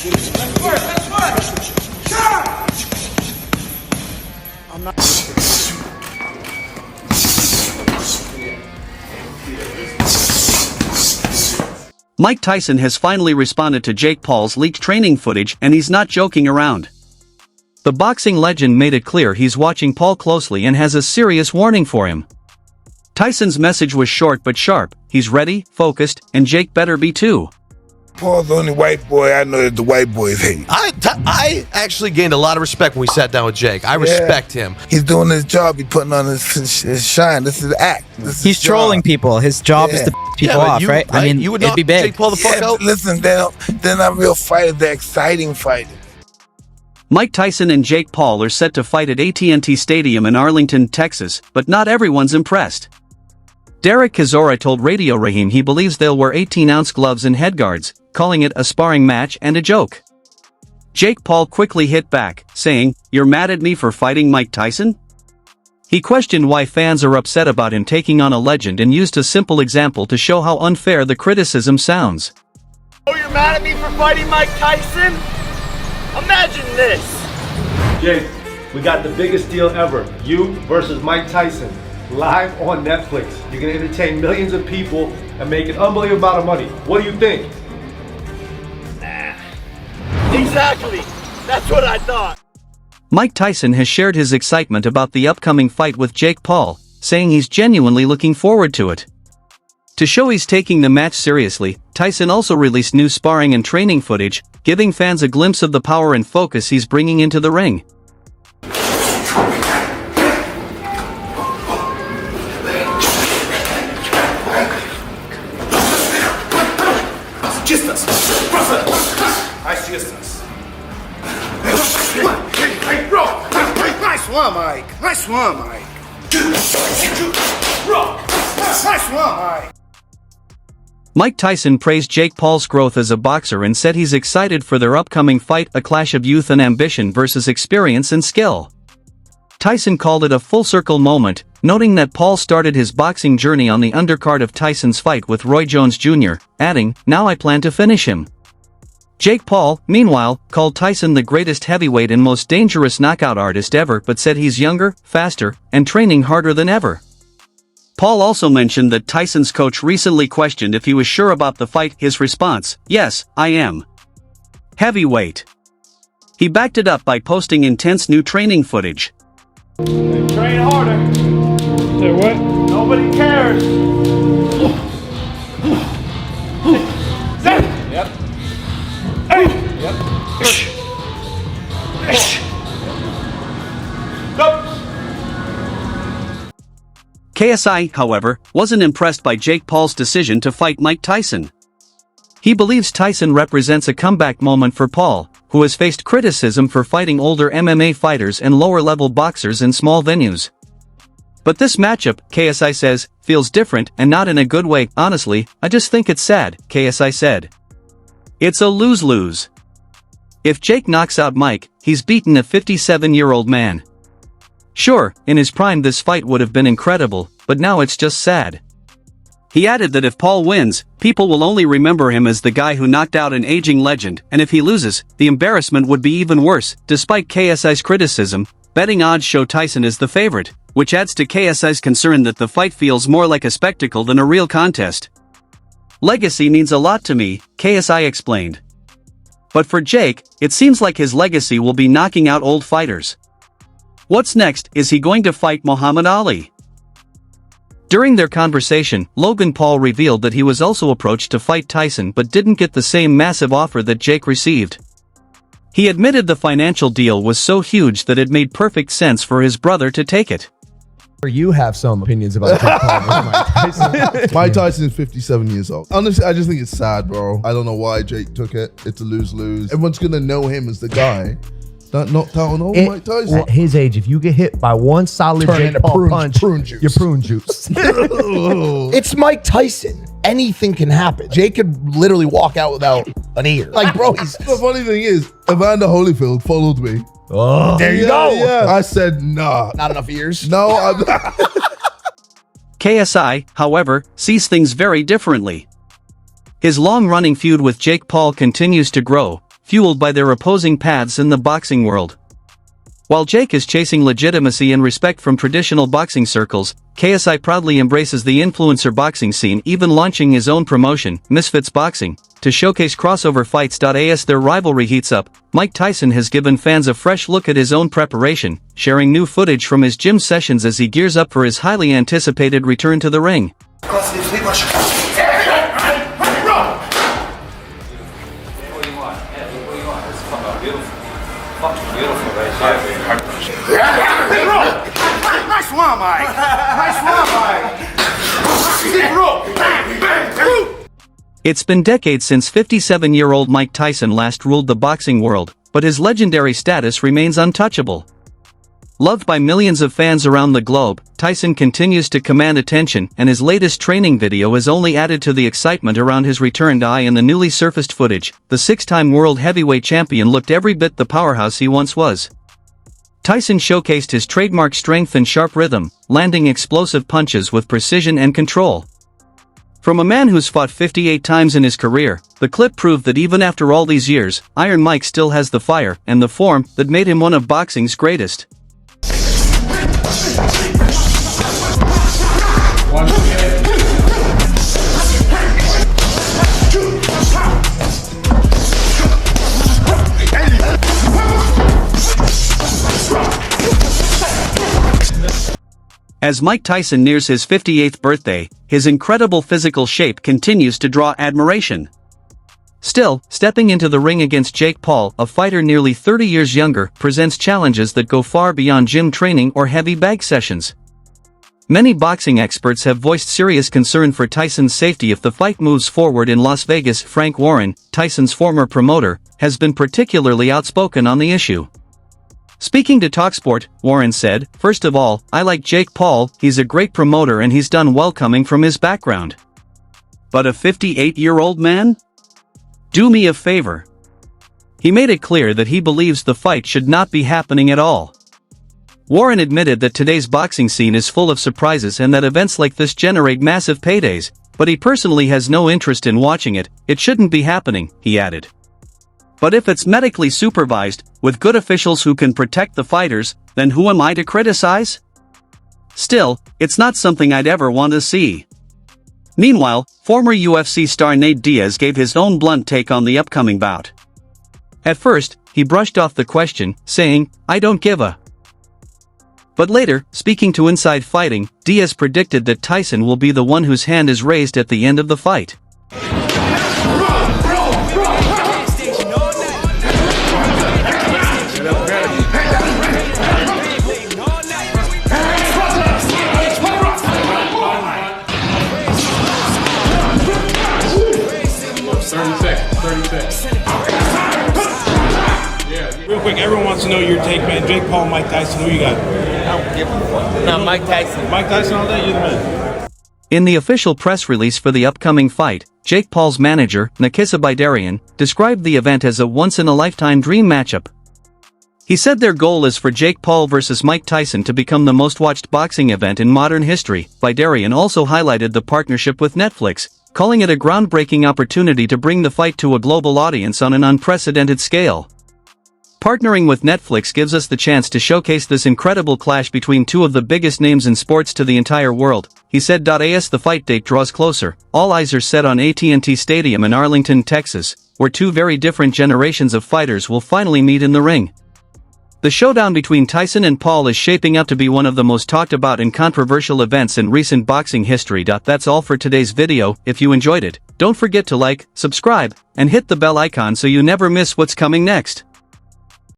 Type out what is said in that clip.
I'm not. Mike Tyson has finally responded to Jake Paul's leaked training footage, and he's not joking around. The boxing legend made it clear he's watching Paul closely and has a serious warning for him. Tyson's message was short but sharp: he's ready, focused, and Jake better be too. Paul's the only white boy I know that the white boys hate. I actually gained a lot of respect when we sat down with Jake. I respect him. He's doing his job. He's putting on his shine. This is act. He's trolling people. His job is to people off, right? I mean, you would it'd be big. Jake Paul the fuck out? Listen, they're not real fighters. They're exciting fighters. Mike Tyson and Jake Paul are set to fight at AT&T Stadium in Arlington, Texas, but not everyone's impressed. Derek Chisora told Radio Raheem he believes they'll wear 18-ounce gloves and headguards, calling it a sparring match and a joke. Jake Paul quickly hit back, saying, "You're mad at me for fighting Mike Tyson?" He questioned why fans are upset about him taking on a legend and used a simple example to show how unfair the criticism sounds. Oh, you're mad at me for fighting Mike Tyson? Imagine this. Jake, we got the biggest deal ever. You versus Mike Tyson. Live on Netflix. You're gonna entertain millions of people and make an unbelievable amount of money. What do you think? Exactly. That's what I thought. Mike Tyson has shared his excitement about the upcoming fight with Jake Paul, saying he's genuinely looking forward to it. To show he's taking the match seriously, Tyson also released new sparring and training footage, giving fans a glimpse of the power and focus he's bringing into the ring. Nice one, Mike. Nice one, Mike. Nice one, Mike. Mike Tyson praised Jake Paul's growth as a boxer and said he's excited for their upcoming fight, a clash of youth and ambition versus experience and skill. Tyson called it a full-circle moment, noting that Paul started his boxing journey on the undercard of Tyson's fight with Roy Jones Jr., adding, "Now I plan to finish him." Jake Paul, meanwhile, called Tyson the greatest heavyweight and most dangerous knockout artist ever, but said he's younger, faster, and training harder than ever. Paul also mentioned that Tyson's coach recently questioned if he was sure about the fight. His response, "Yes, I am." Heavyweight. He backed it up by posting intense new training footage. They train harder. Say what? Nobody cares. Yep. Hey. Yep. Go. KSI, however, wasn't impressed by Jake Paul's decision to fight Mike Tyson. He believes Tyson represents a comeback moment for Paul, who has faced criticism for fighting older MMA fighters and lower-level boxers in small venues. But this matchup, KSI says, feels different and not in a good way. "Honestly, I just think it's sad," KSI said. "It's a lose-lose. If Jake knocks out Mike, he's beaten a 57-year-old man. Sure, in his prime this fight would have been incredible, but now it's just sad." He added that if Paul wins, people will only remember him as the guy who knocked out an aging legend, and if he loses, the embarrassment would be even worse. Despite KSI's criticism, betting odds show Tyson is the favorite, which adds to KSI's concern that the fight feels more like a spectacle than a real contest. "Legacy means a lot to me," KSI explained. But for Jake, it seems like his legacy will be knocking out old fighters. What's next? Is he going to fight Muhammad Ali? During their conversation, Logan Paul revealed that he was also approached to fight Tyson but didn't get the same massive offer that Jake received. He admitted the financial deal was so huge that it made perfect sense for his brother to take it. You have some opinions about Jake Paul versus Mike Tyson. Mike Tyson is 57 years old. Honestly, I just think it's sad, bro. I don't know why Jake took it. It's a lose-lose. Everyone's gonna know him as the guy that knocked out an old Mike Tyson. At his age, if you get hit by one solid Jake Paul punch, prune juice. you're prune juice. It's Mike Tyson. Anything can happen. Jake could literally walk out without an ear. Like, bro, he's... The funny thing is, Evander Holyfield followed me. Oh, there you go. Yeah. I said, nah. Not enough ears? No, I'm KSI, however, sees things very differently. His long-running feud with Jake Paul continues to grow, fueled by their opposing paths in the boxing world. While Jake is chasing legitimacy and respect from traditional boxing circles, KSI proudly embraces the influencer boxing scene, even launching his own promotion, Misfits Boxing, to showcase crossover fights. As their rivalry heats up, Mike Tyson has given fans a fresh look at his own preparation, sharing new footage from his gym sessions as he gears up for his highly anticipated return to the ring. Nice one, Mike. Nice one, Mike. It's been decades since 57-year-old Mike Tyson last ruled the boxing world, but his legendary status remains untouchable. Loved by millions of fans around the globe, Tyson continues to command attention, and his latest training video has only added to the excitement around his return. In the newly surfaced footage, the six-time world heavyweight champion looked every bit the powerhouse he once was. Tyson showcased his trademark strength and sharp rhythm, landing explosive punches with precision and control. From a man who's fought 58 times in his career, the clip proved that even after all these years, Iron Mike still has the fire and the form that made him one of boxing's greatest. As Mike Tyson nears his 58th birthday, his incredible physical shape continues to draw admiration. Still, stepping into the ring against Jake Paul, a fighter nearly 30 years younger, presents challenges that go far beyond gym training or heavy bag sessions. Many boxing experts have voiced serious concern for Tyson's safety if the fight moves forward in Las Vegas. Frank Warren, Tyson's former promoter, has been particularly outspoken on the issue. Speaking to TalkSport, Warren said, "First of all, I like Jake Paul, he's a great promoter and he's done well coming from his background. But a 58-year-old man? Do me a favor." He made it clear that he believes the fight should not be happening at all. Warren admitted that today's boxing scene is full of surprises and that events like this generate massive paydays, but he personally has no interest in watching it. "It shouldn't be happening," he added. "But if it's medically supervised, with good officials who can protect the fighters, then who am I to criticize? Still, it's not something I'd ever want to see." Meanwhile, former UFC star Nate Diaz gave his own blunt take on the upcoming bout. At first, he brushed off the question, saying, "I don't give a." But later, speaking to Inside Fighting, Diaz predicted that Tyson will be the one whose hand is raised at the end of the fight. Real quick, everyone wants to know your take, man. Jake Paul, Mike Tyson, who you got? I don't give a fuck. No, Mike Tyson. Mike Tyson all day, you're the man. In the official press release for the upcoming fight, Jake Paul's manager, Nakisa Bidarian, described the event as a once-in-a-lifetime dream matchup. He said their goal is for Jake Paul versus Mike Tyson to become the most-watched boxing event in modern history. Bidarian also highlighted the partnership with Netflix, calling it a groundbreaking opportunity to bring the fight to a global audience on an unprecedented scale. "Partnering with Netflix gives us the chance to showcase this incredible clash between two of the biggest names in sports to the entire world," he said. As the fight date draws closer, all eyes are set on AT&T Stadium in Arlington, Texas, where two very different generations of fighters will finally meet in the ring. The showdown between Tyson and Paul is shaping up to be one of the most talked about and controversial events in recent boxing history. That's all for today's video. If you enjoyed it, don't forget to like, subscribe, and hit the bell icon so you never miss what's coming next.